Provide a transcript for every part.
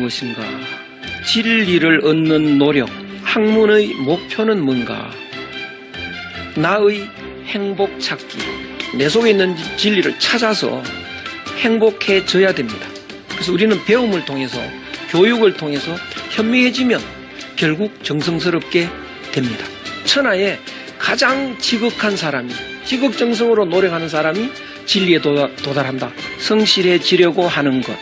무엇인가? 진리를 얻는 노력, 학문의 목표는 뭔가? 나의 행복 찾기, 내 속에 있는 진리를 찾아서 행복해져야 됩니다. 그래서 우리는 배움을 통해서, 교육을 통해서 현명해지면 결국 정성스럽게 됩니다. 천하에 가장 지극한 사람이, 지극정성으로 노력하는 사람이 진리에 도달한다. 성실해지려고 하는 것,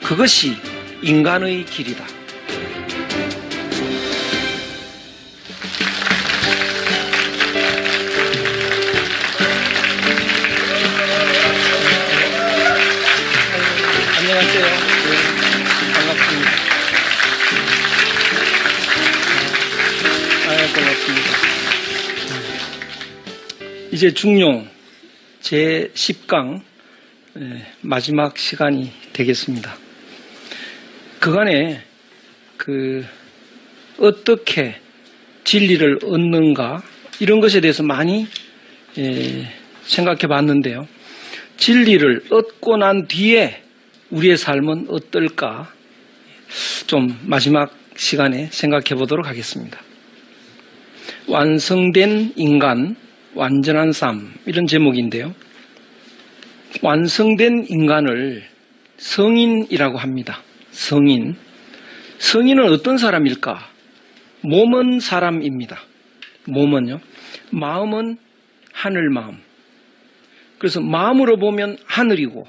그것이 인간의 길이다. 안녕하세요. 네, 반갑습니다. 고맙습니다. 이제 중용 제10강 마지막 시간이 되겠습니다. 그간에 어떻게 진리를 얻는가 이런 것에 대해서 많이 생각해 봤는데요. 진리를 얻고 난 뒤에 우리의 삶은 어떨까 좀 마지막 시간에 생각해 보도록 하겠습니다. 완성된 인간, 완전한 삶, 이런 제목인데요. 완성된 인간을 성인이라고 합니다. 성인. 성인은 어떤 사람일까? 몸은 사람입니다. 몸은요. 마음은 하늘 마음. 그래서 마음으로 보면 하늘이고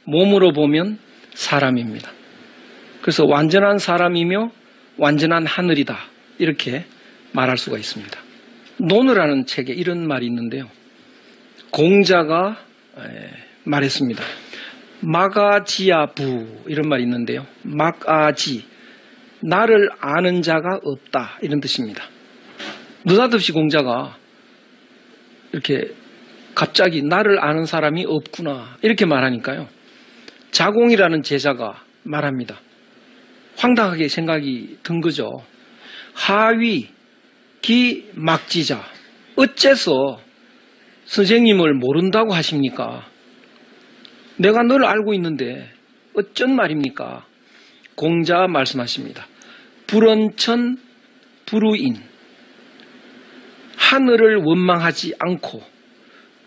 몸으로 보면 사람입니다. 그래서 완전한 사람이며 완전한 하늘이다. 이렇게 말할 수가 있습니다. 논어라는 책에 이런 말이 있는데요. 공자가 말했습니다. 마가지야부 이런 말이 있는데요. 막아지, 나를 아는 자가 없다 이런 뜻입니다. 느닷없이 공자가 이렇게 갑자기 나를 아는 사람이 없구나 이렇게 말하니까요. 자공이라는 제자가 말합니다. 황당하게 생각이 든 거죠. 하위 기 막지자, 어째서 선생님을 모른다고 하십니까? 내가 널 알고 있는데 어쩐 말입니까? 공자가 말씀하십니다. 불언천 불우인, 하늘을 원망하지 않고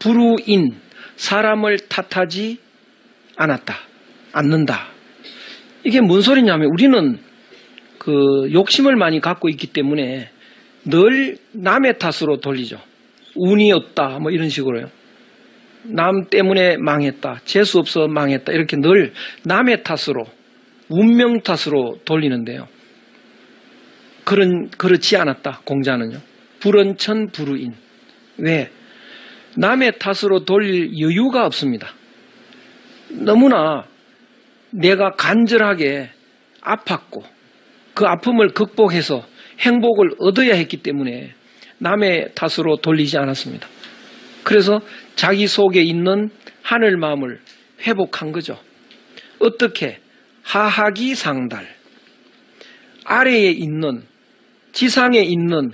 불우인, 사람을 탓하지 않는다. 이게 뭔 소리냐면 우리는 욕심을 많이 갖고 있기 때문에 늘 남의 탓으로 돌리죠. 운이 없다 뭐 이런 식으로요. 남 때문에 망했다, 재수 없어 망했다 이렇게 늘 남의 탓으로, 운명 탓으로 돌리는데요. 그렇지 않았다 공자는요. 불언천 불우인. 왜? 남의 탓으로 돌릴 여유가 없습니다. 너무나 내가 간절하게 아팠고 그 아픔을 극복해서 행복을 얻어야 했기 때문에 남의 탓으로 돌리지 않았습니다. 그래서 자기 속에 있는 하늘 마음을 회복한 거죠. 어떻게? 하하기 상달. 아래에 있는, 지상에 있는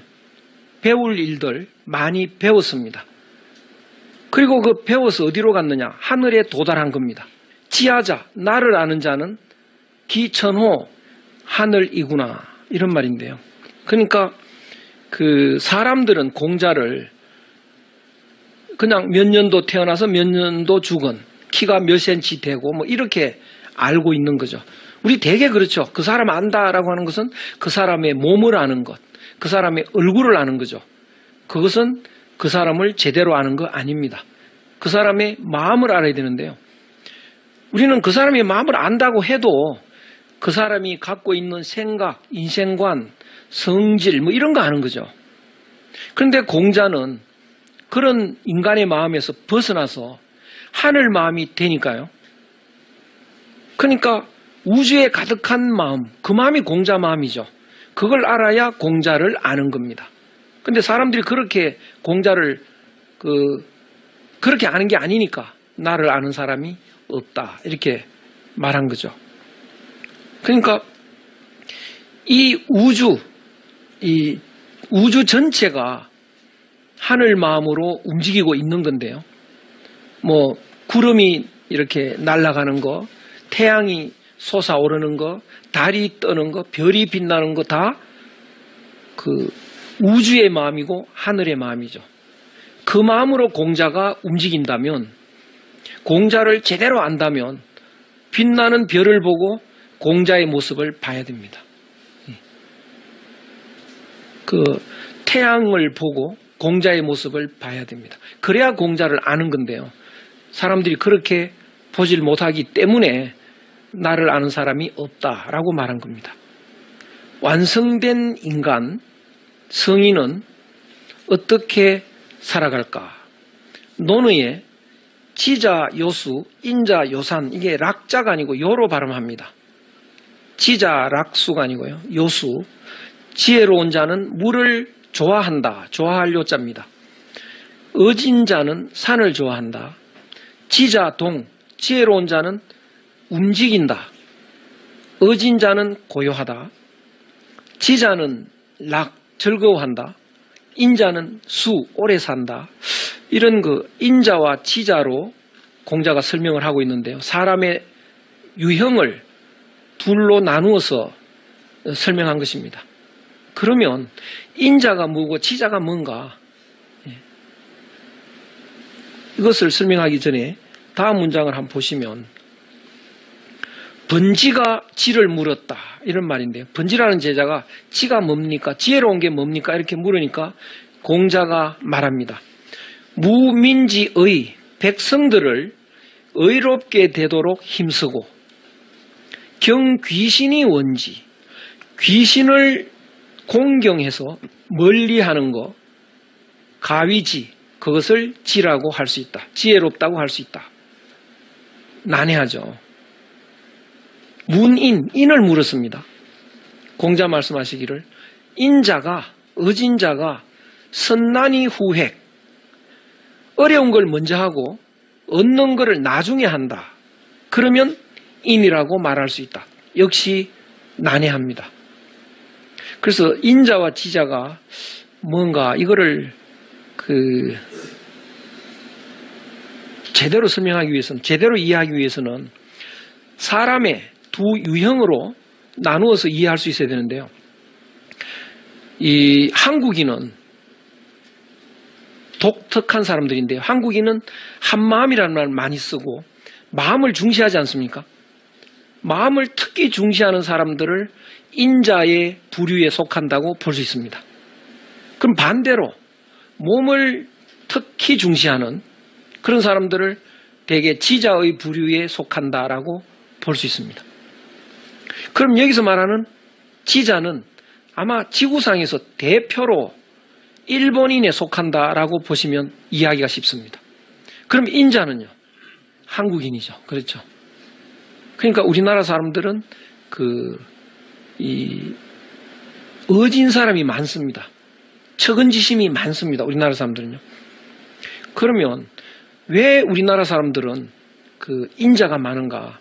배울 일들 많이 배웠습니다. 그리고 그 배워서 어디로 갔느냐? 하늘에 도달한 겁니다. 지하자, 나를 아는 자는 기천호 하늘이구나 이런 말인데요. 그러니까 사람들은 공자를 그냥 몇 년도 태어나서 몇 년도 죽은, 키가 몇 센치 되고 뭐 이렇게 알고 있는 거죠. 우리 되게 그렇죠. 그 사람 안다라고 하는 것은 그 사람의 몸을 아는 것, 그 사람의 얼굴을 아는 거죠. 그것은 그 사람을 제대로 아는 거 아닙니다. 그 사람의 마음을 알아야 되는데요. 우리는 그 사람의 마음을 안다고 해도 그 사람이 갖고 있는 생각, 인생관, 성질 뭐 이런 거 아는 거죠. 그런데 공자는 그런 인간의 마음에서 벗어나서 하늘 마음이 되니까요. 그러니까 우주에 가득한 마음, 그 마음이 공자 마음이죠. 그걸 알아야 공자를 아는 겁니다. 근데 사람들이 그렇게 공자를 그렇게 아는 게 아니니까 나를 아는 사람이 없다 이렇게 말한 거죠. 그러니까 이 우주 전체가 하늘 마음으로 움직이고 있는 건데요. 뭐 구름이 이렇게 날아가는 거, 태양이 솟아오르는 거, 달이 뜨는 거, 별이 빛나는 거 다 그 우주의 마음이고 하늘의 마음이죠. 그 마음으로 공자가 움직인다면, 공자를 제대로 안다면 빛나는 별을 보고 공자의 모습을 봐야 됩니다. 그 태양을 보고 공자의 모습을 봐야 됩니다. 그래야 공자를 아는 건데요. 사람들이 그렇게 보질 못하기 때문에 나를 아는 사람이 없다라고 말한 겁니다. 완성된 인간, 성인은 어떻게 살아갈까? 논어에 지자, 요수, 인자, 요산, 이게 락자가 아니고 요로 발음합니다. 지자, 락수가 아니고요. 요수, 지혜로운 자는 물을 좋아한다. 좋아할 요자입니다. 어진 자는 산을 좋아한다. 지자, 동, 지혜로운 자는 움직인다. 어진 자는 고요하다. 지자는 락, 즐거워한다. 인자는 수, 오래 산다. 이런 그 인자와 지자로 공자가 설명을 하고 있는데요. 사람의 유형을 둘로 나누어서 설명한 것입니다. 그러면 인자가 뭐고 지자가 뭔가, 이것을 설명하기 전에 다음 문장을 한번 보시면, 번지가 지를 물었다 이런 말인데요. 번지라는 제자가 지가 뭡니까? 지혜로운 게 뭡니까? 이렇게 물으니까 공자가 말합니다. 무민지의, 백성들을 의롭게 되도록 힘쓰고, 경귀신이 원지, 귀신을 공경해서 멀리하는 것, 가위지, 그것을 지라고 할 수 있다. 지혜롭다고 할 수 있다. 난해하죠. 문인, 인을 물었습니다. 공자 말씀하시기를 인자가, 어진자가 선난이 후획, 어려운 걸 먼저 하고 얻는 것을 나중에 한다. 그러면 인이라고 말할 수 있다. 역시 난해합니다. 그래서 인자와 지자가 뭔가 이거를 제대로 설명하기 위해서는, 제대로 이해하기 위해서는 사람의 두 유형으로 나누어서 이해할 수 있어야 되는데요. 이 한국인은 독특한 사람들인데요. 한국인은 한마음이라는 말을 많이 쓰고 마음을 중시하지 않습니까? 마음을 특히 중시하는 사람들을 인자의 부류에 속한다고 볼 수 있습니다. 그럼 반대로 몸을 특히 중시하는 그런 사람들을 대개 지자의 부류에 속한다라고 볼 수 있습니다. 그럼 여기서 말하는 지자는 아마 지구상에서 대표로 일본인에 속한다라고 보시면 이해하기가 쉽습니다. 그럼 인자는요? 한국인이죠. 그렇죠. 그러니까 우리나라 사람들은 어진 사람이 많습니다. 처근지심이 많습니다. 우리나라 사람들은요. 그러면 왜 우리나라 사람들은 인자가 많은가?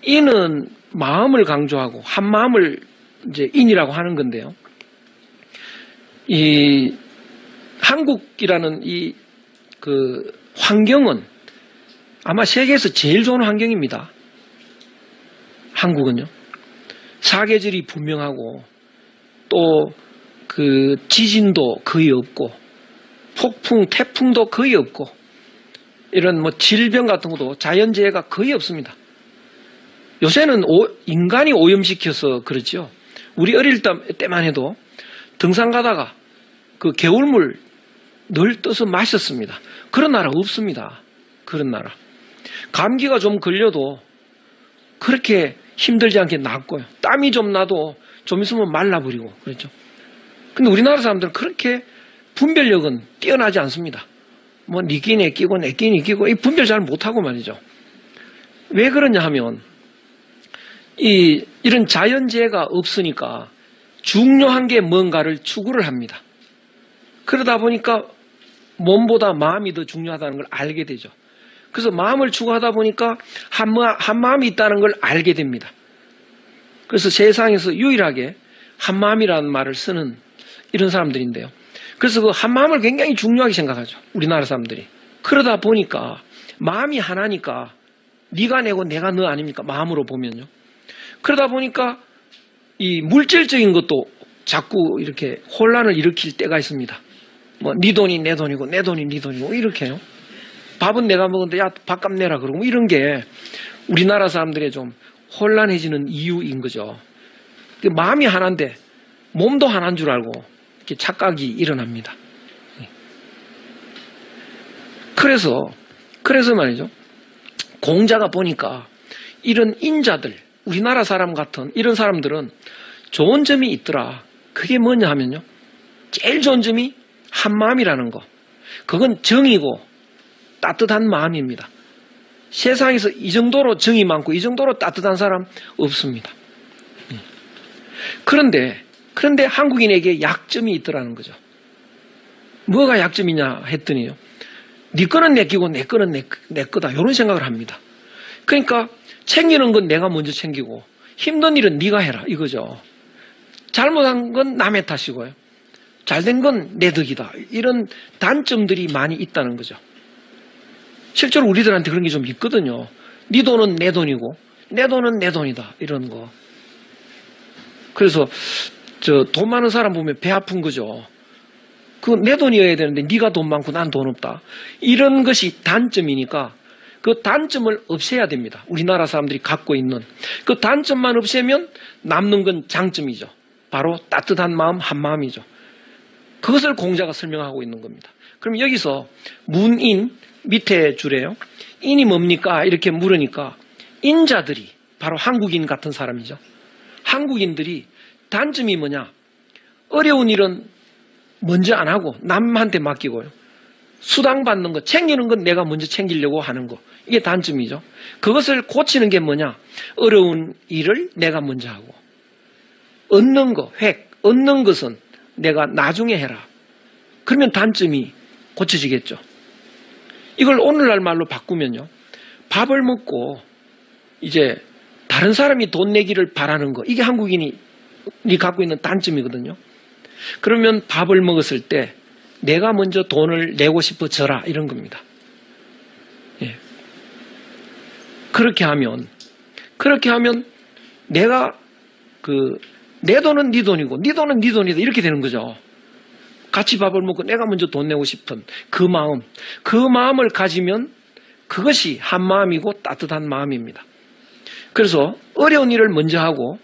인은 마음을 강조하고 한 마음을 이제 인이라고 하는 건데요. 이 한국이라는 환경은 아마 세계에서 제일 좋은 환경입니다. 한국은요. 사계절이 분명하고 또 지진도 거의 없고 폭풍, 태풍도 거의 없고 이런 질병 같은 것도 자연재해가 거의 없습니다. 요새는 인간이 오염시켜서 그렇죠. 우리 어릴 때만 해도 등산 가다가 개울물 늘 떠서 마셨습니다. 그런 나라 없습니다. 그런 나라. 감기가 좀 걸려도 그렇게 힘들지 않게 낫고요. 땀이 좀 나도 좀 있으면 말라버리고 그렇죠. 근데 우리나라 사람들은 그렇게 분별력은 뛰어나지 않습니다. 니끼 내끼고 내끼 니끼고 이 분별 잘 못하고 말이죠. 왜 그러냐 하면 이런 자연재해가 없으니까 중요한 게 뭔가를 추구를 합니다. 그러다 보니까 몸보다 마음이 더 중요하다는 걸 알게 되죠. 그래서 마음을 추구하다 보니까 한 마음이 있다는 걸 알게 됩니다. 그래서 세상에서 유일하게 한 마음이라는 말을 쓰는 이런 사람들인데요. 그래서 한 마음을 굉장히 중요하게 생각하죠. 우리나라 사람들이. 그러다 보니까 마음이 하나니까 네가 내고 내가 너 아닙니까? 마음으로 보면요. 그러다 보니까 이 물질적인 것도 자꾸 이렇게 혼란을 일으킬 때가 있습니다. 뭐 네 돈이 내 돈이고 내 돈이 네 돈이고 이렇게요. 밥은 내가 먹었는데 야 밥값 내라 그러고 뭐 이런 게 우리나라 사람들의 좀 혼란해지는 이유인 거죠. 마음이 하나인데 몸도 하나인 줄 알고 이렇게 착각이 일어납니다. 그래서 말이죠. 공자가 보니까 이런 인자들, 우리나라 사람 같은 이런 사람들은 좋은 점이 있더라. 그게 뭐냐 하면요. 제일 좋은 점이 한마음이라는 거. 그건 정이고 따뜻한 마음입니다. 세상에서 이 정도로 정이 많고 이 정도로 따뜻한 사람 없습니다. 그런데 한국인에게 약점이 있더라는 거죠. 뭐가 약점이냐 했더니요. 네 거는 내 끼고 내 거는 내 거다. 이런 생각을 합니다. 그러니까 챙기는 건 내가 먼저 챙기고 힘든 일은 네가 해라 이거죠. 잘못한 건 남의 탓이고요. 잘된 건 내 덕이다. 이런 단점들이 많이 있다는 거죠. 실제로 우리들한테 그런 게 좀 있거든요. 네 돈은 내 돈이고 내 돈은 내 돈이다. 이런 거. 그래서 돈 많은 사람 보면 배 아픈 거죠. 그거 내 돈이어야 되는데 네가 돈 많고 난 돈 없다. 이런 것이 단점이니까 그 단점을 없애야 됩니다. 우리나라 사람들이 갖고 있는 그 단점만 없애면 남는 건 장점이죠. 바로 따뜻한 마음, 한마음이죠. 그것을 공자가 설명하고 있는 겁니다. 그럼 여기서 문인 밑에 줄에요. 인이 뭡니까? 이렇게 물으니까 인자들이 바로 한국인 같은 사람이죠. 한국인들이 단점이 뭐냐? 어려운 일은 먼저 안 하고 남한테 맡기고요. 수당 받는 거, 챙기는 건 내가 먼저 챙기려고 하는 거. 이게 단점이죠. 그것을 고치는 게 뭐냐? 어려운 일을 내가 먼저 하고 얻는 거, 얻는 것은 내가 나중에 해라. 그러면 단점이 고쳐지겠죠. 이걸 오늘날 말로 바꾸면요. 밥을 먹고 이제 다른 사람이 돈 내기를 바라는 거. 이게 한국인이 갖고 있는 단점이거든요. 그러면 밥을 먹었을 때 내가 먼저 돈을 내고 싶어져라 이런 겁니다. 예. 그렇게 하면 내가 내 돈은 네 돈이고 네 돈은 네 돈이다 이렇게 되는 거죠. 같이 밥을 먹고 내가 먼저 돈 내고 싶은 그 마음을 가지면 그것이 한 마음이고 따뜻한 마음입니다. 그래서 어려운 일을 먼저 하고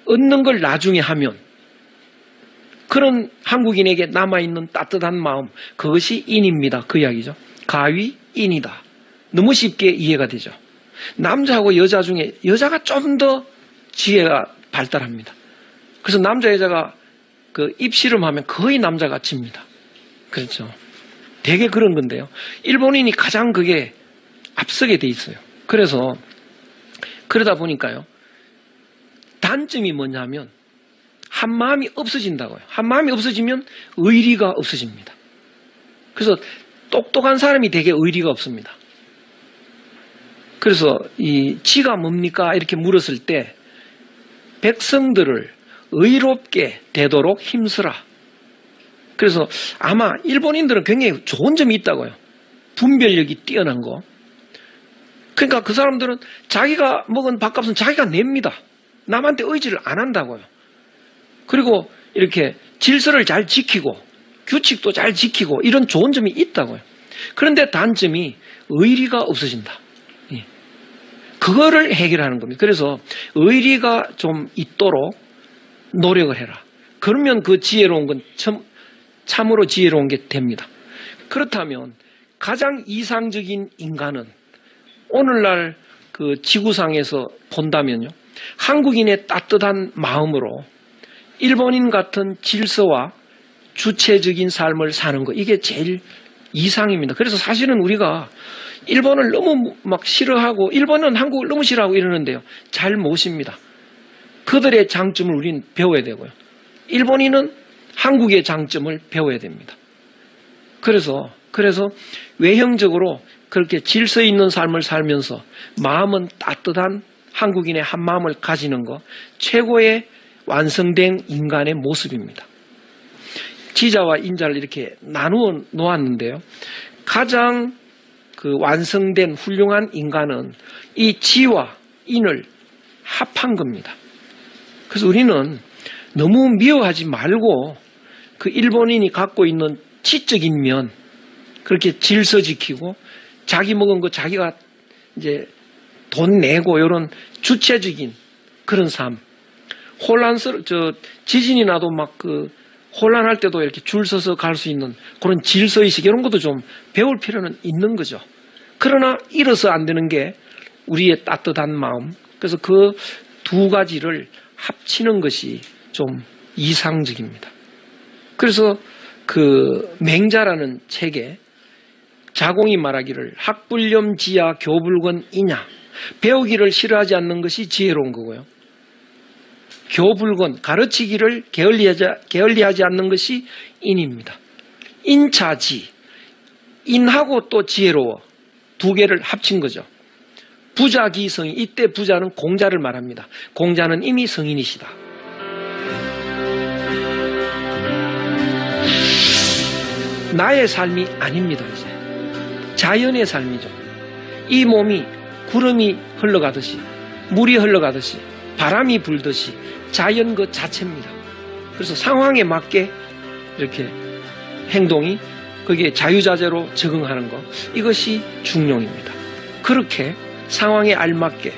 얻는 걸 나중에 하면 그런 한국인에게 남아있는 따뜻한 마음, 그것이 인입니다. 그 이야기죠. 가위, 인이다. 너무 쉽게 이해가 되죠. 남자하고 여자 중에 여자가 좀 더 지혜가 발달합니다. 그래서 남자, 여자가 입씨름하면 거의 남자가 집니다. 그렇죠. 되게 그런 건데요. 일본인이 가장 그게 앞서게 돼 있어요. 그러다 보니까요. 단점이 뭐냐면 한마음이 없어진다고요. 한마음이 없어지면 의리가 없어집니다. 그래서 똑똑한 사람이 되게 의리가 없습니다. 그래서 이 지가 뭡니까? 이렇게 물었을 때 백성들을 의롭게 되도록 힘쓰라. 그래서 아마 일본인들은 굉장히 좋은 점이 있다고요. 분별력이 뛰어난 거. 그러니까 그 사람들은 자기가 먹은 밥값은 자기가 냅니다. 남한테 의지를 안 한다고요. 그리고 이렇게 질서를 잘 지키고 규칙도 잘 지키고 이런 좋은 점이 있다고요. 그런데 단점이 의리가 없어진다. 그거를 해결하는 겁니다. 그래서 의리가 좀 있도록 노력을 해라. 그러면 그 지혜로운 건 참으로 지혜로운 게 됩니다. 그렇다면 가장 이상적인 인간은 오늘날 그 지구상에서 본다면요. 한국인의 따뜻한 마음으로 일본인 같은 질서와 주체적인 삶을 사는 거, 이게 제일 이상입니다. 그래서 사실은 우리가 일본을 너무 막 싫어하고 일본은 한국을 너무 싫어하고 이러는데요. 잘 모십니다. 그들의 장점을 우리는 배워야 되고요. 일본인은 한국의 장점을 배워야 됩니다. 그래서 외형적으로 그렇게 질서 있는 삶을 살면서 마음은 따뜻한 한국인의 한 마음을 가지는 것, 최고의 완성된 인간의 모습입니다. 지자와 인자를 이렇게 나누어 놓았는데요. 가장 그 완성된 훌륭한 인간은 이 지와 인을 합한 겁니다. 그래서 우리는 너무 미워하지 말고 그 일본인이 갖고 있는 지적인 면, 그렇게 질서 지키고 자기 먹은 거 자기가 이제 돈 내고 이런 주체적인 그런 삶. 지진이 나도 막 그 혼란할 때도 이렇게 줄 서서 갈 수 있는 그런 질서의식 이런 것도 좀 배울 필요는 있는 거죠. 그러나 잃어서 안 되는 게 우리의 따뜻한 마음. 그래서 그 두 가지를 합치는 것이 좀 이상적입니다. 그래서 그 맹자라는 책에 자공이 말하기를 학불념지야 교불건이냐, 배우기를 싫어하지 않는 것이 지혜로운 거고요. 교불건, 가르치기를 게을리하지 않는 것이 인입니다. 인차지, 인하고 또 지혜로워 두 개를 합친 거죠. 부자기성이, 이때 부자는 공자를 말합니다. 공자는 이미 성인이시다. 나의 삶이 아닙니다. 이제 자연의 삶이죠. 이 몸이 구름이 흘러가듯이, 물이 흘러가듯이, 바람이 불듯이 자연 그 자체입니다. 그래서 상황에 맞게 이렇게 행동이, 거기에 자유자재로 적응하는 것, 이것이 중용입니다. 그렇게 상황에 알맞게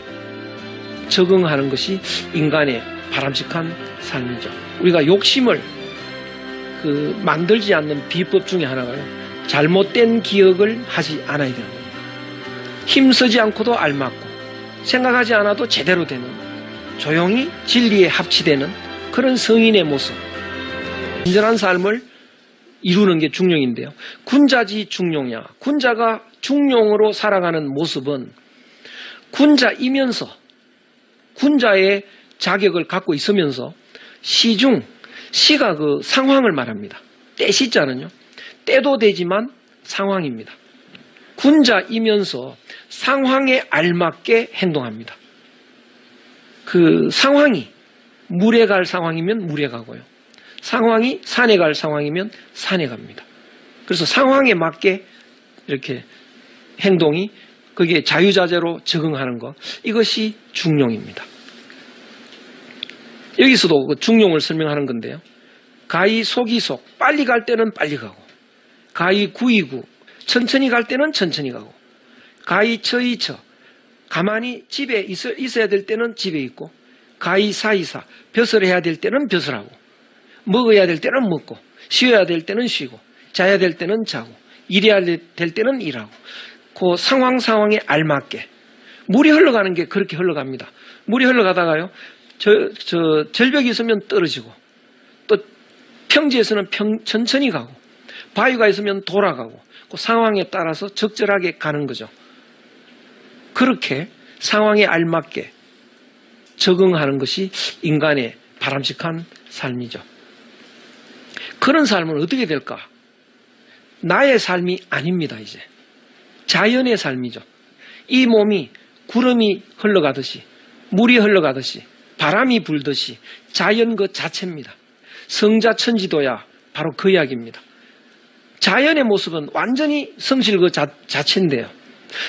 적응하는 것이 인간의 바람직한 삶이죠. 우리가 욕심을 만들지 않는 비법 중에 하나가요, 잘못된 기억을 하지 않아야 되는 겁니다. 힘쓰지 않고도 알맞고 생각하지 않아도 제대로 되는, 조용히 진리에 합치되는 그런 성인의 모습, 온전한 삶을 이루는 게 중용인데요. 군자지 중용이야. 군자가 중용으로 살아가는 모습은 군자이면서, 군자의 자격을 갖고 있으면서 시중, 시가 그 상황을 말합니다. 때시자는요, 때도 되지만 상황입니다. 군자이면서 상황에 알맞게 행동합니다. 그 상황이 물에 갈 상황이면 물에 가고요, 상황이 산에 갈 상황이면 산에 갑니다. 그래서 상황에 맞게 이렇게 행동이, 거기에 자유자재로 적응하는 것, 이것이 중용입니다. 여기서도 그 중용을 설명하는 건데요. 가히 속이속, 빨리 갈 때는 빨리 가고, 가히 구이구, 천천히 갈 때는 천천히 가고, 가히 처이처, 가만히 집에 있어야 될 때는 집에 있고, 가히 사이사, 벼슬해야 될 때는 벼슬하고, 먹어야 될 때는 먹고, 쉬어야 될 때는 쉬고, 자야 될 때는 자고, 일해야 될 때는 일하고, 그 상황에 알맞게. 물이 흘러가는 게 그렇게 흘러갑니다. 물이 흘러가다가요, 절벽이 있으면 떨어지고, 또 평지에서는 천천히 가고, 바위가 있으면 돌아가고, 그 상황에 따라서 적절하게 가는 거죠. 그렇게 상황에 알맞게 적응하는 것이 인간의 바람직한 삶이죠. 그런 삶은 어떻게 될까? 나의 삶이 아닙니다. 이제 자연의 삶이죠. 이 몸이 구름이 흘러가듯이, 물이 흘러가듯이, 바람이 불듯이 자연 그 자체입니다. 성자천지도야 바로 그 이야기입니다. 자연의 모습은 완전히 성실 그 자체인데요.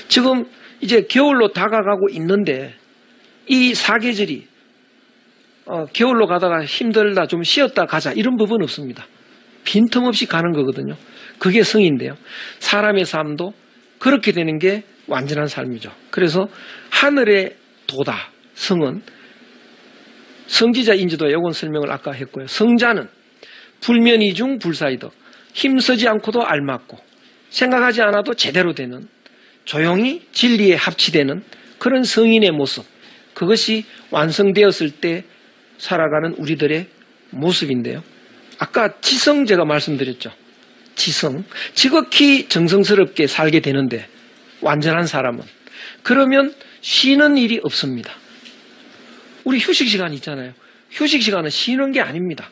지금 이제 겨울로 다가가고 있는데 이 사계절이 겨울로 가다가 힘들다 좀 쉬었다 가자 이런 법은 없습니다. 빈틈없이 가는 거거든요. 그게 성인데요. 사람의 삶도 그렇게 되는 게 완전한 삶이죠. 그래서 하늘의 도다, 성은 성지자 인지도, 이건 설명을 아까 했고요. 성자는 불면이중 불사이덕, 힘쓰지 않고도 알맞고 생각하지 않아도 제대로 되는, 조용히 진리에 합치되는 그런 성인의 모습, 그것이 완성되었을 때 살아가는 우리들의 모습인데요. 아까 지성 제가 말씀드렸죠. 지성, 지극히 정성스럽게 살게 되는데 완전한 사람은, 그러면 쉬는 일이 없습니다. 우리 휴식 시간 있잖아요. 휴식 시간은 쉬는 게 아닙니다.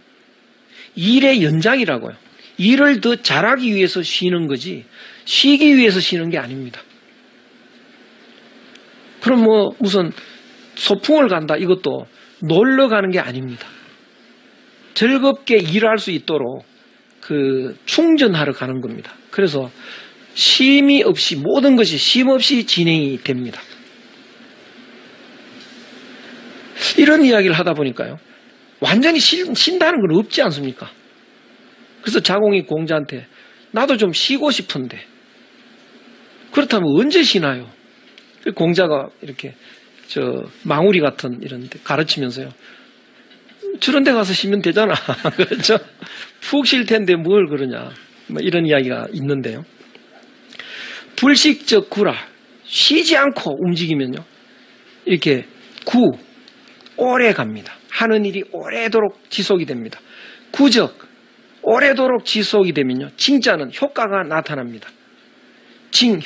일의 연장이라고요. 일을 더 잘하기 위해서 쉬는 거지 쉬기 위해서 쉬는 게 아닙니다. 그럼 무슨 소풍을 간다, 이것도 놀러 가는 게 아닙니다. 즐겁게 일할 수 있도록 충전하러 가는 겁니다. 그래서 쉼이 없이 모든 것이 쉼 없이 진행이 됩니다. 이런 이야기를 하다 보니까요. 완전히 쉰다는 건 없지 않습니까? 그래서 자공이 공자한테 나도 좀 쉬고 싶은데 그렇다면 언제 쉬나요? 공자가 이렇게 망우리 같은 이런 데 가르치면서요. 저런 데 가서 쉬면 되잖아. 그렇죠? 푹 쉴 텐데 뭘 그러냐. 뭐 이런 이야기가 있는데요. 불식적 구라. 쉬지 않고 움직이면요. 이렇게 오래 갑니다. 하는 일이 오래도록 지속이 됩니다. 구적. 오래도록 지속이 되면요. 징자는 효과가 나타납니다.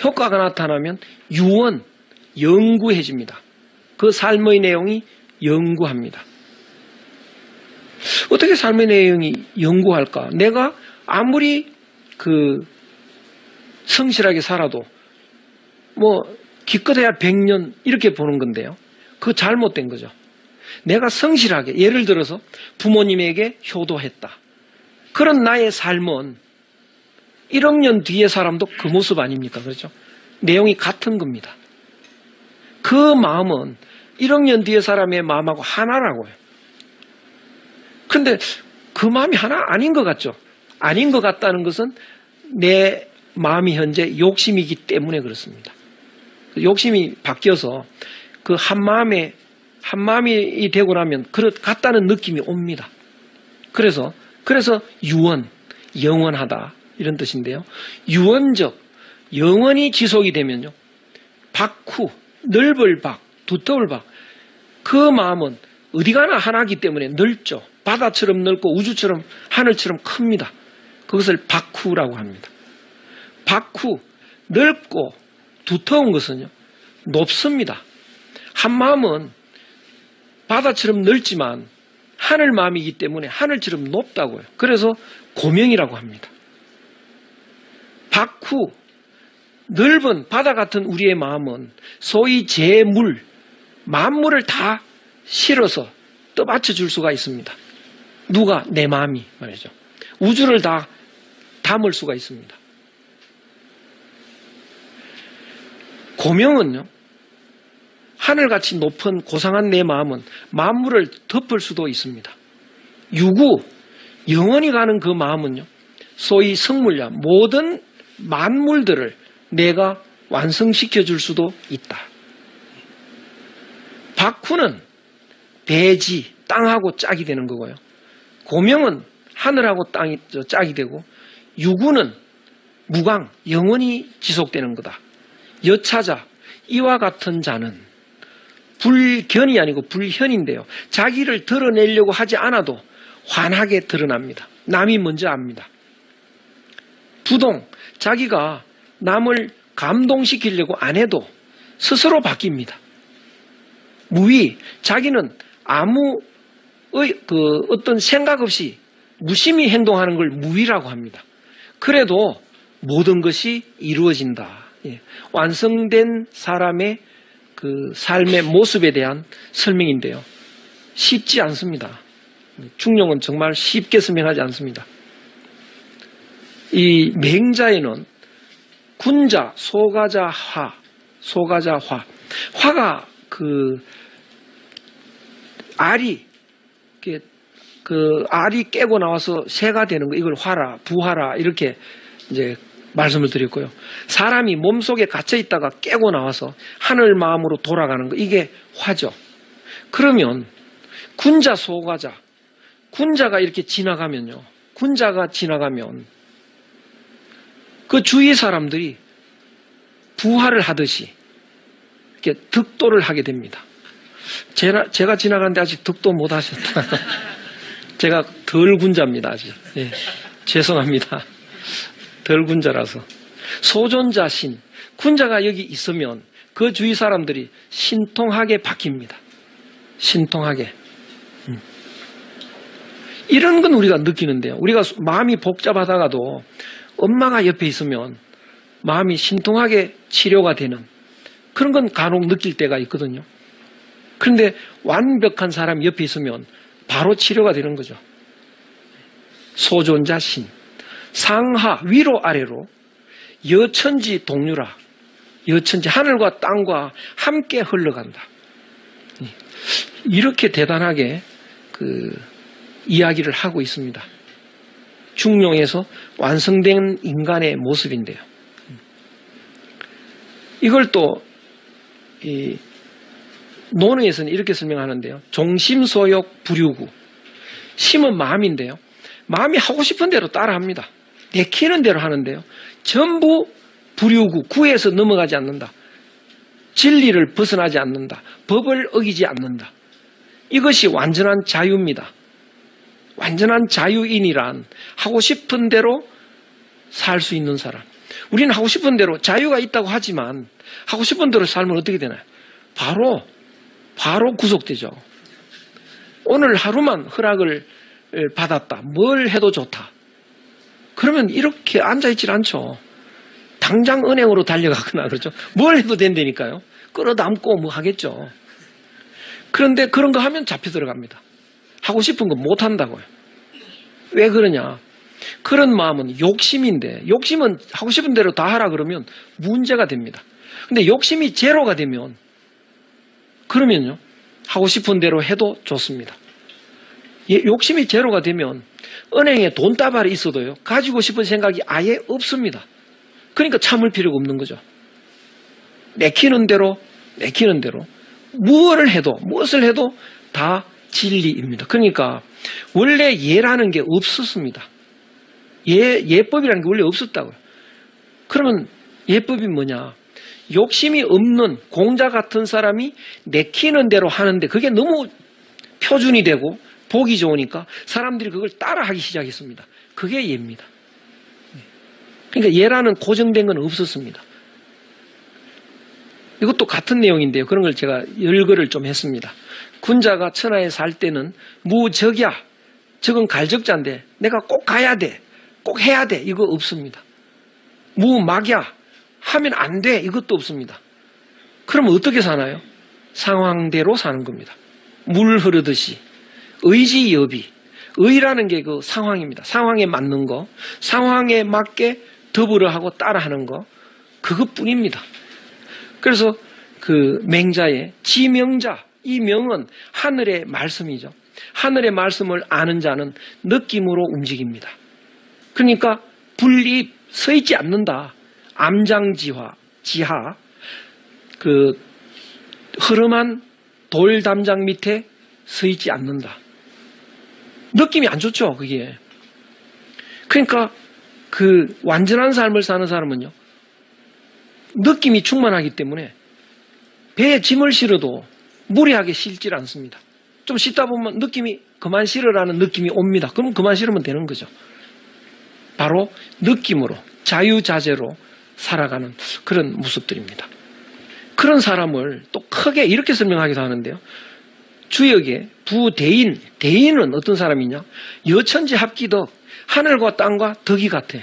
효과가 나타나면 유언, 영구해집니다. 그 삶의 내용이 영구합니다. 어떻게 삶의 내용이 영구할까? 내가 아무리 성실하게 살아도 기껏해야 100년 이렇게 보는 건데요. 그거 잘못된 거죠. 내가 성실하게 예를 들어서 부모님에게 효도했다. 그런 나의 삶은 1억 년 뒤의 사람도 그 모습 아닙니까? 그렇죠? 내용이 같은 겁니다. 그 마음은 1억 년 뒤의 사람의 마음하고 하나라고요. 근데 그 마음이 하나 아닌 것 같죠? 아닌 것 같다는 것은 내 마음이 현재 욕심이기 때문에 그렇습니다. 욕심이 바뀌어서 그 한마음이 되고 나면 같다는 느낌이 옵니다. 그래서 유언, 영원하다 이런 뜻인데요. 유언적, 영원히 지속이 되면요. 박후, 넓을 박, 두터울 박. 그 마음은 어디 가나 하나이기 때문에 넓죠. 바다처럼 넓고 우주처럼 하늘처럼 큽니다. 그것을 박후라고 합니다. 박후, 넓고 두터운 것은요. 높습니다. 한 마음은 바다처럼 넓지만 하늘 마음이기 때문에 하늘처럼 높다고요. 그래서 고명이라고 합니다. 박후, 넓은 바다 같은 우리의 마음은 소위 재물, 만물을 다 실어서 떠받쳐 줄 수가 있습니다. 누가? 내 마음이 말이죠. 우주를 다 담을 수가 있습니다. 고명은요. 하늘같이 높은 고상한 내 마음은 만물을 덮을 수도 있습니다. 유구, 영원히 가는 그 마음은요. 소위 성물야, 모든 만물들을 내가 완성시켜 줄 수도 있다. 박후는 대지, 땅하고 짝이 되는 거고요. 고명은 하늘하고 땅이 짝이 되고 유구는 무강, 영원히 지속되는 거다. 여차자, 이와 같은 자는 불견이 아니고 불현인데요. 자기를 드러내려고 하지 않아도 환하게 드러납니다. 남이 먼저 압니다. 부동, 자기가 남을 감동시키려고 안 해도 스스로 바뀝니다. 무위, 자기는 아무 어떤 생각 없이 무심히 행동하는 걸 무위라고 합니다. 그래도 모든 것이 이루어진다. 완성된 사람의 그 삶의 모습에 대한 설명인데요. 쉽지 않습니다. 중용은 정말 쉽게 설명하지 않습니다. 이 맹자에는 군자, 소가자, 화. 화가 알이 깨고 나와서 새가 되는 거, 이걸 화라, 부화라, 이렇게 이제 말씀을 드렸고요. 사람이 몸속에 갇혀 있다가 깨고 나와서 하늘 마음으로 돌아가는 거, 이게 화죠. 그러면 군자, 소가자, 군자가 이렇게 지나가면요. 군자가 지나가면 그 주위 사람들이 부화를 하듯이 이렇게 득도를 하게 됩니다. 제가 지나가는데 아직 득도 못 하셨다. 제가 덜 군자입니다, 아직. 예, 죄송합니다. 덜 군자라서. 소존자신, 군자가 여기 있으면 그 주위 사람들이 신통하게 바뀝니다. 신통하게. 이런 건 우리가 느끼는데요. 우리가 마음이 복잡하다가도 엄마가 옆에 있으면 마음이 신통하게 치료가 되는 그런 건 간혹 느낄 때가 있거든요. 그런데 완벽한 사람이 옆에 있으면 바로 치료가 되는 거죠. 소존자신. 상하, 위로 아래로 여천지 동류라. 여천지 하늘과 땅과 함께 흘러간다. 이렇게 대단하게 이야기를 하고 있습니다. 중용에서 완성된 인간의 모습인데요. 이걸 또 논어에서는 이렇게 설명하는데요. 종심소욕 부류구. 심은 마음인데요. 마음이 하고 싶은 대로 따라합니다. 내키는 대로 하는데요. 전부 부류구, 구에서 넘어가지 않는다. 진리를 벗어나지 않는다. 법을 어기지 않는다. 이것이 완전한 자유입니다. 완전한 자유인이란 하고 싶은 대로 살 수 있는 사람. 우리는 하고 싶은 대로 자유가 있다고 하지만 하고 싶은 대로 살면 어떻게 되나요? 바로 구속되죠. 오늘 하루만 허락을 받았다. 뭘 해도 좋다. 그러면 이렇게 앉아있질 않죠. 당장 은행으로 달려가거나 그렇죠. 뭘 해도 된다니까요. 끌어담고 뭐 하겠죠. 그런데 그런 거 하면 잡혀 들어갑니다. 하고 싶은 거 못 한다고요. 왜 그러냐? 그런 마음은 욕심인데, 욕심은 하고 싶은 대로 다 하라 그러면 문제가 됩니다. 근데 욕심이 제로가 되면, 그러면요, 하고 싶은 대로 해도 좋습니다. 욕심이 제로가 되면 은행에 돈다발이 있어도요, 가지고 싶은 생각이 아예 없습니다. 그러니까 참을 필요가 없는 거죠. 내키는 대로 무엇을 해도 다 진리입니다. 그러니까 원래 예라는 게 없었습니다. 예법이라는 게 원래 없었다고요. 그러면 예법이 뭐냐? 욕심이 없는 공자 같은 사람이 내키는 대로 하는데 그게 너무 표준이 되고 보기 좋으니까 사람들이 그걸 따라하기 시작했습니다. 그게 예입니다. 그러니까 예라는 고정된 건 없었습니다. 이것도 같은 내용인데요. 그런 걸 제가 열거를 좀 했습니다. 군자가 천하에 살 때는 무적야, 적은 갈적자인데 내가 꼭 가야 돼, 꼭 해야 돼, 이거 없습니다. 무막야, 하면 안 돼, 이것도 없습니다. 그러면 어떻게 사나요? 상황대로 사는 겁니다. 물 흐르듯이. 의지여비. 의라는 게 그 상황입니다. 상황에 맞는 거, 상황에 맞게 더불어 하고 따라하는 거, 그것뿐입니다. 그래서 그 맹자의 지명자, 이 명은 하늘의 말씀이죠. 하늘의 말씀을 아는 자는 느낌으로 움직입니다. 그러니까 분립 서 있지 않는다. 암장지하, 그 흐름한 돌담장 밑에 서 있지 않는다. 느낌이 안 좋죠, 그게. 그러니까 그 완전한 삶을 사는 사람은요, 느낌이 충만하기 때문에 배에 짐을 실어도 무리하게 실질 않습니다. 좀 싣다 보면 느낌이 그만 실으라는 느낌이 옵니다. 그럼 그만 실으면 되는 거죠. 바로 느낌으로, 자유자재로 살아가는 그런 모습들입니다. 그런 사람을 또 크게 이렇게 설명하기도 하는데요. 주역에 부대인, 대인은 어떤 사람이냐? 여천지 합기덕, 하늘과 땅과 덕이 같아.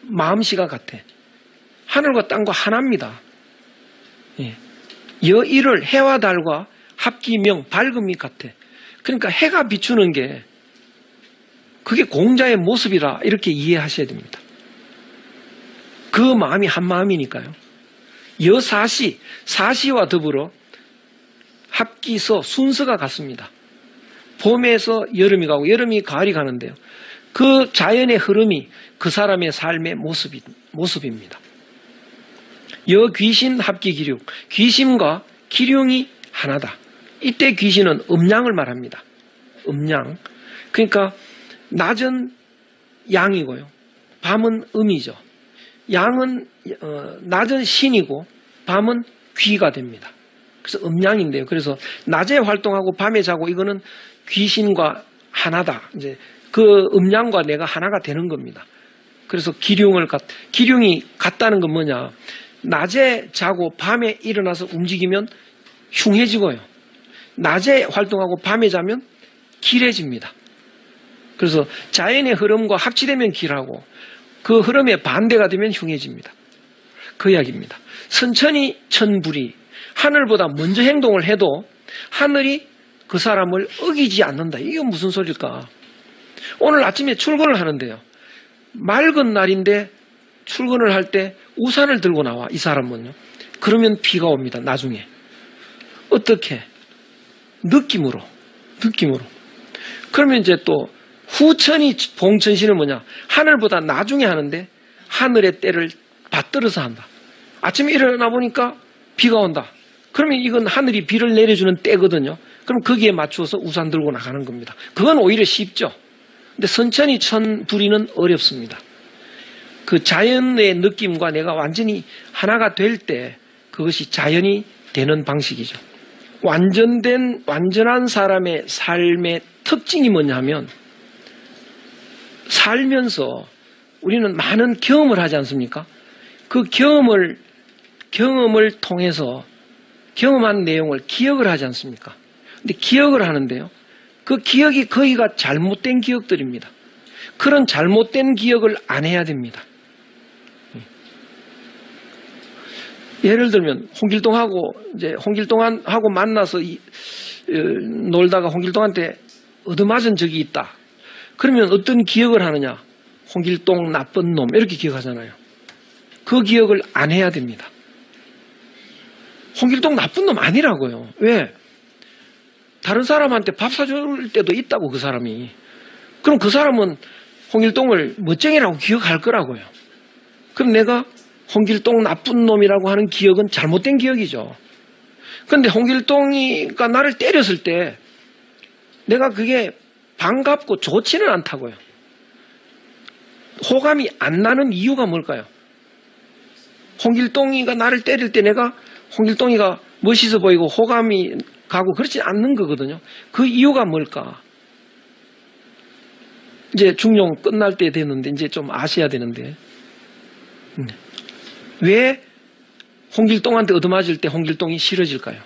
마음씨가 같아. 하늘과 땅과 하나입니다. 예. 여일을 해와 달과 합기명, 밝음이 같아. 그러니까 해가 비추는 게 그게 공자의 모습이라 이렇게 이해하셔야 됩니다. 그 마음이 한 마음이니까요. 여사시, 사시와 더불어 합기서 순서가 같습니다. 봄에서 여름이 가고 여름이 가을이 가는데요. 그 자연의 흐름이 그 사람의 삶의 모습입니다. 여귀신 합기기룡, 귀신과 기룡이 하나다. 이때 귀신은 음양을 말합니다. 음양. 그러니까 낮은 양이고요. 밤은 음이죠. 양은 낮은 신이고 밤은 귀가 됩니다. 그래서 음양인데요. 그래서 낮에 활동하고 밤에 자고 이거는 귀신과 하나다. 이제 그 음양과 내가 하나가 되는 겁니다. 그래서 기룡이 같다는 건 뭐냐? 낮에 자고 밤에 일어나서 움직이면 흉해지고요. 낮에 활동하고 밤에 자면 길해집니다. 그래서 자연의 흐름과 합치되면 길하고 그 흐름의 반대가 되면 흉해집니다. 그 이야기입니다. 선천이 천불이, 하늘보다 먼저 행동을 해도 하늘이 그 사람을 어기지 않는다. 이게 무슨 소리일까? 오늘 아침에 출근을 하는데요. 맑은 날인데 출근을 할 때 우산을 들고 나와, 이 사람은요. 그러면 비가 옵니다, 나중에. 어떻게? 느낌으로. 그러면 이제 또 후천이 봉천신은 뭐냐? 하늘보다 나중에 하는데 하늘의 때를 받들어서 한다. 아침에 일어나 보니까 비가 온다. 그러면 이건 하늘이 비를 내려주는 때거든요. 그럼 거기에 맞추어서 우산 들고 나가는 겁니다. 그건 오히려 쉽죠. 근데 선천이 천불이는 어렵습니다. 그 자연의 느낌과 내가 완전히 하나가 될 때 그것이 자연이 되는 방식이죠. 완전한 사람의 삶의 특징이 뭐냐면 살면서 우리는 많은 경험을 하지 않습니까? 그 경험을 통해서 경험한 내용을 기억을 하지 않습니까? 근데 기억을 하는데요. 그 기억이 거의가 잘못된 기억들입니다. 그런 잘못된 기억을 안 해야 됩니다. 예를 들면 홍길동하고 만나서 놀다가 홍길동한테 얻어맞은 적이 있다. 그러면 어떤 기억을 하느냐? 홍길동 나쁜 놈 이렇게 기억하잖아요. 그 기억을 안 해야 됩니다. 홍길동 나쁜 놈 아니라고요. 왜? 다른 사람한테 밥 사줄 때도 있다고, 그 사람이. 그럼 그 사람은 홍길동을 멋쟁이라고 기억할 거라고요. 그럼 내가 홍길동 나쁜 놈이라고 하는 기억은 잘못된 기억이죠. 그런데 홍길동이가 나를 때렸을 때 내가 그게 반갑고 좋지는 않다고요. 호감이 안 나는 이유가 뭘까요? 홍길동이가 나를 때릴 때 내가 홍길동이가 멋있어 보이고 호감이 가고 그렇지 않는 거거든요. 그 이유가 뭘까? 이제 중용 끝날 때 됐는데 이제 좀 아셔야 되는데 왜 홍길동한테 얻어맞을 때 홍길동이 싫어질까요?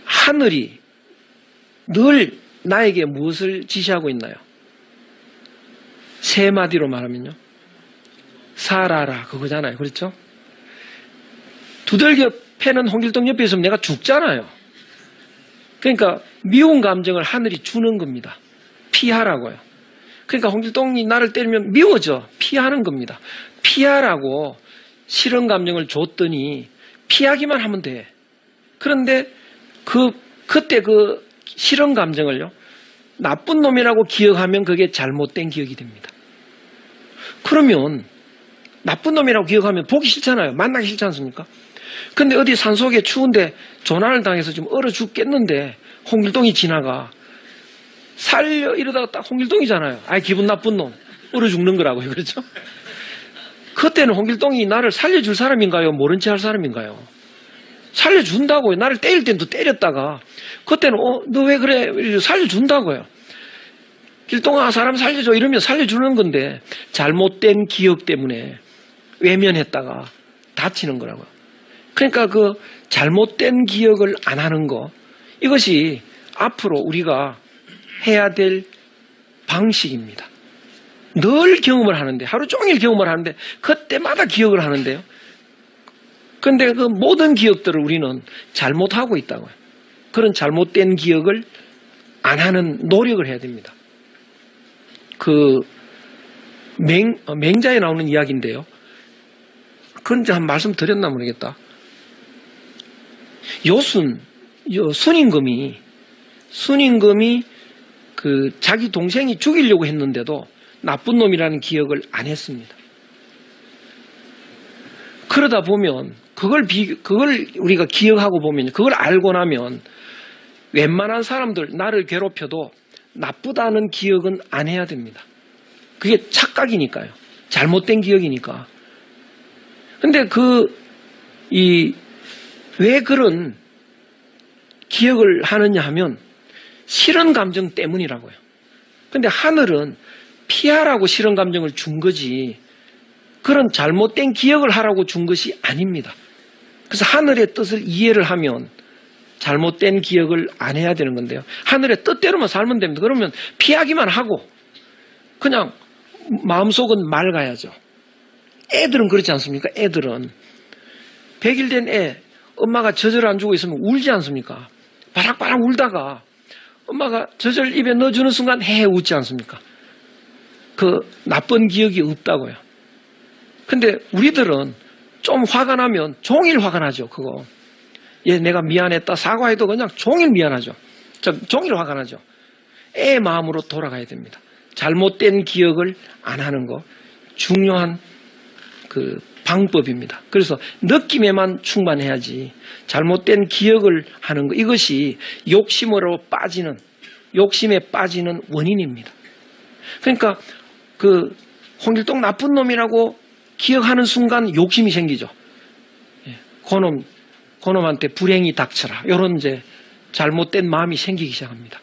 하늘이 늘 나에게 무엇을 지시하고 있나요? 세 마디로 말하면요. 살아라, 그거잖아요. 그렇죠? 두들겨 패는 홍길동 옆에 있으면 내가 죽잖아요. 그러니까 미운 감정을 하늘이 주는 겁니다. 피하라고요. 그러니까 홍길동이 나를 때리면 미워져. 피하는 겁니다. 피하라고 싫은 감정을 줬더니 피하기만 하면 돼. 그런데 그때 그 싫은 감정을요, 나쁜 놈이라고 기억하면 그게 잘못된 기억이 됩니다. 그러면 나쁜 놈이라고 기억하면 보기 싫잖아요. 만나기 싫지 않습니까? 근데 어디 산속에 추운데 조난을 당해서 좀 얼어 죽겠는데 홍길동이 지나가. 살려 이러다가 딱 홍길동이잖아요. 아이, 기분 나쁜 놈. 얼어 죽는 거라고요. 그렇죠? 그때는 홍길동이 나를 살려줄 사람인가요? 모른 체 할 사람인가요? 살려준다고요. 나를 때릴 땐 또 때렸다가 그때는 너 왜 그래? 살려준다고요. 길동아, 사람 살려줘 이러면 살려주는 건데 잘못된 기억 때문에 외면했다가 다치는 거라고요. 그러니까 그 잘못된 기억을 안 하는 거, 이것이 앞으로 우리가 해야 될 방식입니다. 늘 경험을 하는데, 하루 종일 경험을 하는데 그때마다 기억을 하는데요. 그런데 그 모든 기억들을 우리는 잘못하고 있다고요. 그런 잘못된 기억을 안 하는 노력을 해야 됩니다. 그 맹자에 나오는 이야기인데요. 그건 이제 한 말씀 드렸나 모르겠다. 순임금이 그 자기 동생이 죽이려고 했는데도 나쁜 놈이라는 기억을 안 했습니다. 그러다 보면 그걸 우리가 기억하고 보면, 그걸 알고 나면 웬만한 사람들 나를 괴롭혀도 나쁘다는 기억은 안 해야 됩니다. 그게 착각이니까요. 잘못된 기억이니까. 근데 왜 그런 기억을 하느냐 하면 싫은 감정 때문이라고요. 근데 하늘은 피하라고 싫은 감정을 준 거지 그런 잘못된 기억을 하라고 준 것이 아닙니다. 그래서 하늘의 뜻을 이해를 하면 잘못된 기억을 안 해야 되는 건데요. 하늘의 뜻대로만 살면 됩니다. 그러면 피하기만 하고 그냥 마음속은 맑아야죠. 애들은 그렇지 않습니까? 애들은 100일 된 애, 엄마가 젖을 안 주고 있으면 울지 않습니까? 바락바락 울다가 엄마가 젖을 입에 넣어주는 순간 헤헤 웃지 않습니까? 그 나쁜 기억이 없다고요. 근데 우리들은 좀 화가 나면 종일 화가 나죠, 그거. 얘 내가 미안했다, 사과해도 그냥 종일 미안하죠. 종일 화가 나죠. 애 마음으로 돌아가야 됩니다. 잘못된 기억을 안 하는 거 중요한 그 방법입니다. 그래서 느낌에만 충만해야지 잘못된 기억을 하는 거, 이것이 욕심에 빠지는 원인입니다. 그러니까 그 홍길동 나쁜 놈이라고 기억하는 순간 욕심이 생기죠. 그놈한테 불행이 닥쳐라, 이런 이제 잘못된 마음이 생기기 시작합니다.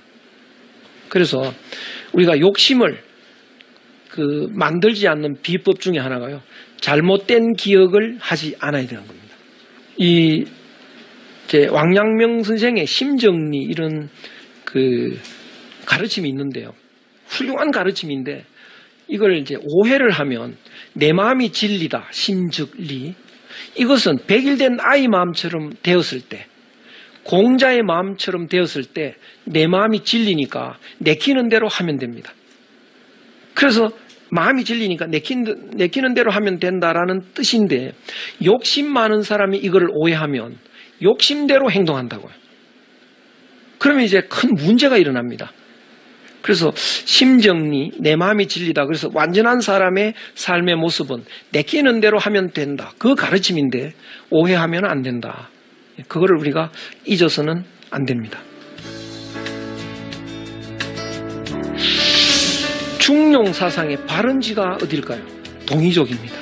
그래서 우리가 욕심을 만들지 않는 비법 중에 하나가요, 잘못된 기억을 하지 않아야 되는 겁니다. 왕양명 선생의 심정리, 이런 가르침이 있는데요. 훌륭한 가르침인데, 이걸 이제 오해를 하면 내 마음이 진리다, 심즉리. 이것은 백일된 아이 마음처럼 되었을 때, 공자의 마음처럼 되었을 때 내 마음이 진리니까 내키는 대로 하면 됩니다. 그래서 마음이 진리니까 내키는 대로 하면 된다라는 뜻인데, 욕심 많은 사람이 이걸 오해하면 욕심대로 행동한다고요. 그러면 이제 큰 문제가 일어납니다. 그래서 심정리, 내 마음이 진리다. 그래서 완전한 사람의 삶의 모습은 내키는 대로 하면 된다, 그 가르침인데 오해하면 안 된다. 그거를 우리가 잊어서는 안 됩니다. 중용 사상의 발원지가 어딜까요? 동이족입니다.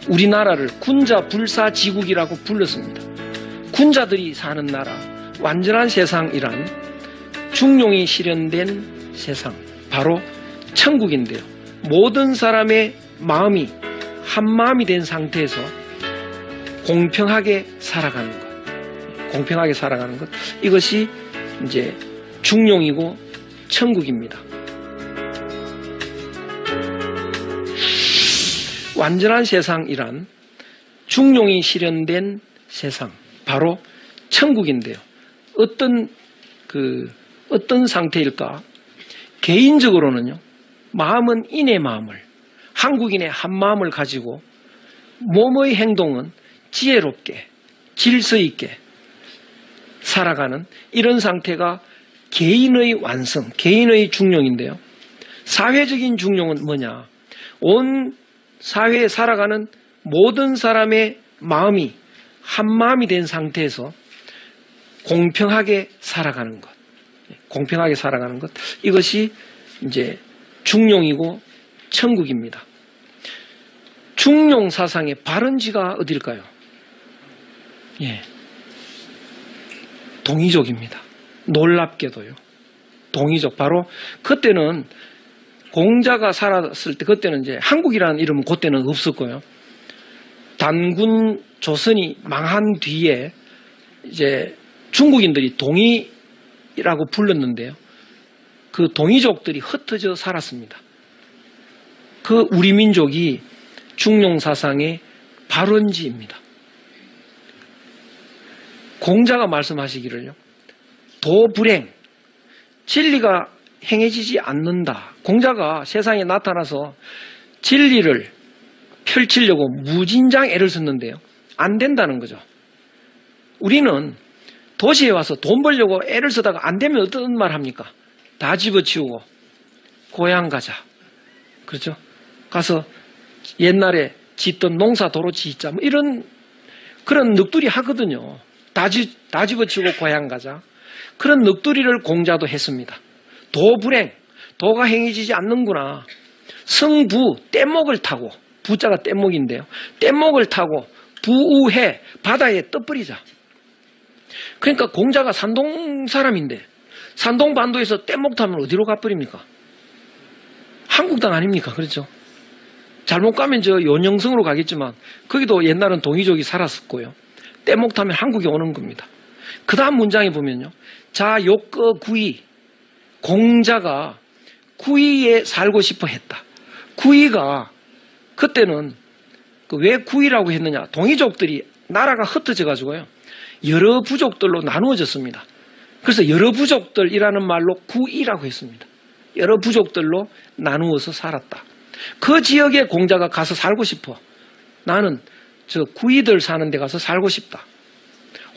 우리나라를 군자 불사지국이라고 불렀습니다. 군자들이 사는 나라, 완전한 세상이란 중용이 실현된 세상, 바로 천국인데요. 모든 사람의 마음이 한 마음이 된 상태에서 공평하게 살아가는 것, 이것이 이제 중용이고 천국입니다. 완전한 세상이란 중용이 실현된 세상, 바로 천국인데요. 어떤 상태일까? 개인적으로는요, 마음은 인의 마음을, 한국인의 한 마음을 가지고 몸의 행동은 지혜롭게, 질서 있게 살아가는 이런 상태가 개인의 완성, 개인의 중용인데요. 사회적인 중용은 뭐냐? 온 사회에 살아가는 모든 사람의 마음이 한 마음이 된 상태에서 공평하게 살아가는 것, 이것이 이제 중용이고 천국입니다. 중용 사상의 발원지가 어딜까요? 동이족입니다. 놀랍게도요. 동이족, 바로 그때는 공자가 살았을 때, 그때는 이제 한국이라는 이름은 그때는 없었고요. 단군 조선이 망한 뒤에 이제 중국인들이 동이라고 불렀는데요. 그 동이족들이 흩어져 살았습니다. 그 우리 민족이 중용 사상의 발원지입니다. 공자가 말씀하시기를요, 도불행, 진리가 행해지지 않는다. 공자가 세상에 나타나서 진리를 펼치려고 무진장 애를 썼는데요, 안 된다는 거죠. 우리는 도시에 와서 돈 벌려고 애를 쓰다가 안 되면 어떤 말 합니까? 다 집어치우고 고향 가자. 그렇죠? 가서 옛날에 짓던 농사 도로 짓자, 이런 그런 넋두리 하거든요. 다 집어치우고 고향 가자. 그런 넋두리를 공자도 했습니다. 도불행, 도가 행해지지 않는구나. 성부, 뗏목을 타고, 부자가 뗏목인데요, 뗏목을 타고 부우해, 바다에 떠버리자. 그러니까 공자가 산동 사람인데 산동 반도에서 뗏목 타면 어디로 가버립니까? 한국 땅 아닙니까? 그렇죠? 잘못 가면 저 연영성으로 가겠지만 거기도 옛날은 동이족이 살았었고요. 뗏목 타면 한국에 오는 겁니다. 그 다음 문장에 보면요, 자 욕거 구이, 공자가 구이에 살고 싶어 했다. 구이가 그때는 왜 구이라고 했느냐, 동이족들이 나라가 흩어져 가지고요, 여러 부족들로 나누어졌습니다. 그래서 여러 부족들이라는 말로 구이라고 했습니다. 여러 부족들로 나누어서 살았다. 그 지역에 공자가 가서 살고 싶어. 나는 저 구이들 사는 데 가서 살고 싶다.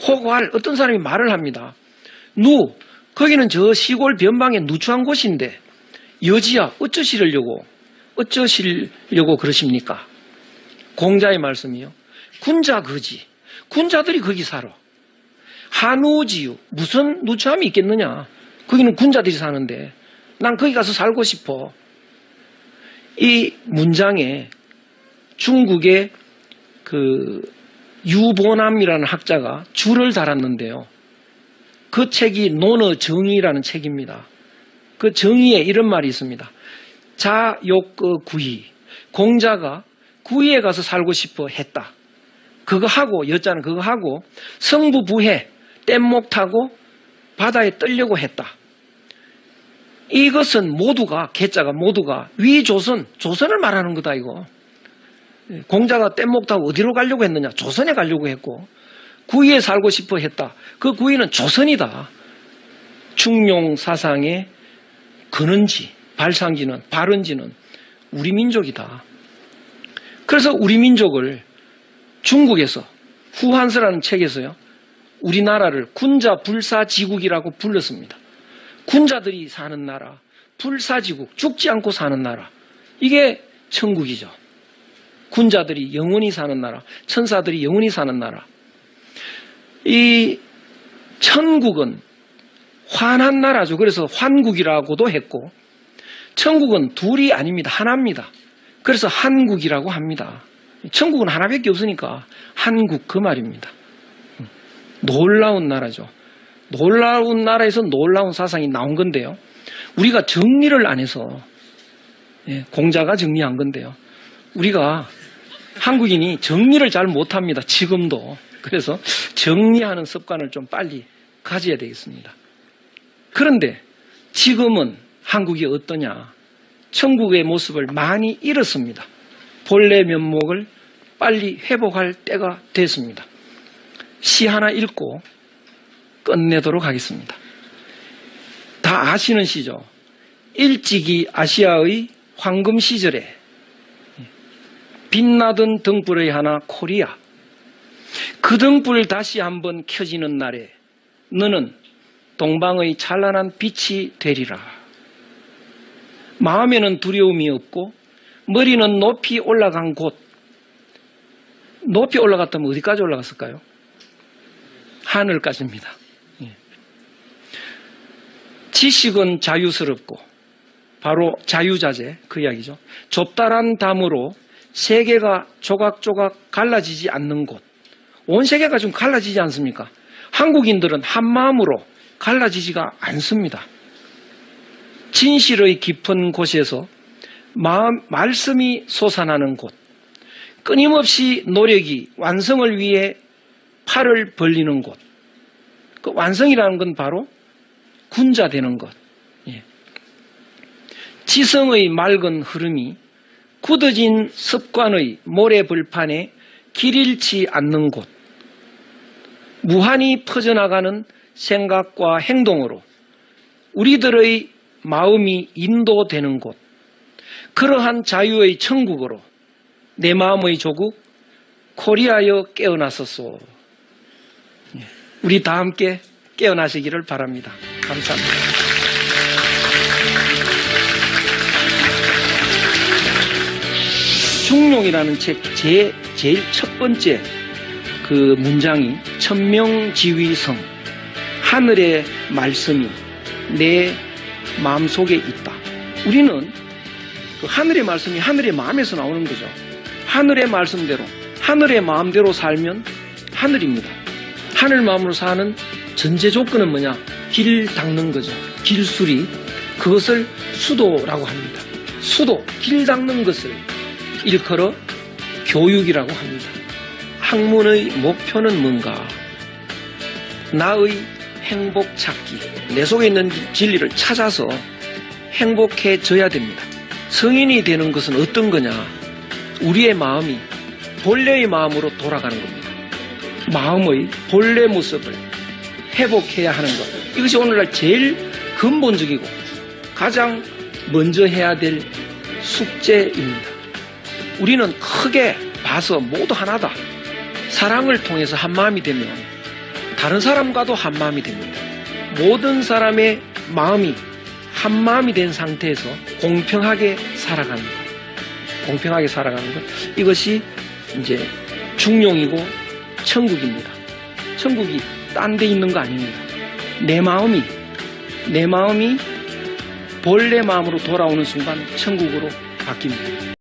혹할 어떤 사람이 말을 합니다. 거기는 저 시골 변방에 누추한 곳인데 여지야 어쩌시려고 그러십니까? 공자의 말씀이요. 군자 거지. 군자들이 거기 살아. 한우지유. 무슨 누추함이 있겠느냐. 거기는 군자들이 사는데 난 거기 가서 살고 싶어. 이 문장에 중국의 그 유보남이라는 학자가 줄을 달았는데요. 그 책이 논어 정의라는 책입니다. 그 정의에 이런 말이 있습니다. 자욕 구이. 공자가 구이에 가서 살고 싶어 했다. 그거 하고 여자는 그거 하고 성부부해 뗏목 타고 바다에 떨려고 했다. 이것은 모두가 계자가 모두가 조선을 말하는 거다 이거. 공자가 뗏목 타고 어디로 가려고 했느냐? 조선에 가려고 했고 구이에 살고 싶어 했다. 그 구이는 조선이다. 중용 사상의 근원지, 발상지는 발원지는 우리 민족이다. 그래서 우리 민족을 중국에서 후한서라는 책에서요. 우리나라를 군자 불사지국이라고 불렀습니다. 군자들이 사는 나라, 불사지국, 죽지 않고 사는 나라. 이게 천국이죠. 군자들이 영원히 사는 나라, 천사들이 영원히 사는 나라. 이 천국은 환한 나라죠. 그래서 환국이라고도 했고 천국은 둘이 아닙니다. 하나입니다. 그래서 한국이라고 합니다. 천국은 하나밖에 없으니까 한국 그 말입니다. 놀라운 나라죠. 놀라운 나라에서 놀라운 사상이 나온 건데요. 우리가 정리를 안 해서 공자가 정리한 건데요. 우리가 한국인이 정리를 잘 못합니다. 지금도. 그래서 정리하는 습관을 좀 빨리 가져야 되겠습니다. 그런데 지금은 한국이 어떠냐? 천국의 모습을 많이 잃었습니다. 본래 면목을 빨리 회복할 때가 됐습니다. 시 하나 읽고 끝내도록 하겠습니다. 다 아시는 시죠. 일찍이 아시아의 황금 시절에 빛나던 등불의 하나 코리아. 그 등불 다시 한번 켜지는 날에 너는 동방의 찬란한 빛이 되리라. 마음에는 두려움이 없고 머리는 높이 올라간 곳. 높이 올라갔다면 어디까지 올라갔을까요? 하늘까지입니다. 지식은 자유스럽고 바로 자유자재 그 이야기죠. 좁다란 담으로 세계가 조각조각 갈라지지 않는 곳. 온 세계가 좀 갈라지지 않습니까? 한국인들은 한마음으로 갈라지지가 않습니다. 진실의 깊은 곳에서 말씀이 솟아나는 곳. 끊임없이 노력이 완성을 위해 팔을 벌리는 곳. 그 완성이라는 건 바로 군자 되는 것. 지성의 맑은 흐름이 굳어진 습관의 모래불판에 길 잃지 않는 곳. 무한히 퍼져나가는 생각과 행동으로 우리들의 마음이 인도되는 곳. 그러한 자유의 천국으로 내 마음의 조국 코리아여 깨어나소서. 우리 다 함께 깨어나시기를 바랍니다. 감사합니다. 중용이라는 책 제일 첫 번째 그 문장이 천명지위성. 하늘의 말씀이 내 마음속에 있다. 우리는 그 하늘의 말씀이 하늘의 마음에서 나오는 거죠. 하늘의 말씀대로, 하늘의 마음대로 살면 하늘입니다. 하늘 마음으로 사는 전제 조건은 뭐냐? 길 닦는 거죠. 길수리. 그것을 수도라고 합니다. 수도, 길 닦는 것을 일컬어 교육이라고 합니다. 학문의 목표는 뭔가? 나의 행복 찾기. 내 속에 있는 진리를 찾아서 행복해져야 됩니다. 성인이 되는 것은 어떤 거냐? 우리의 마음이 본래의 마음으로 돌아가는 겁니다. 마음의 본래 모습을 회복해야 하는 것. 이것이 오늘날 제일 근본적이고 가장 먼저 해야 될 숙제입니다. 우리는 크게 봐서 모두 하나다. 사랑을 통해서 한 마음이 되면 다른 사람과도 한 마음이 됩니다. 모든 사람의 마음이 한 마음이 된 상태에서 공평하게 살아가는 것. 공평하게 살아가는 것. 이것이 이제 중용이고 천국입니다. 천국이 딴 데 있는 거 아닙니다. 내 마음이 본래 마음으로 돌아오는 순간 천국으로 바뀝니다.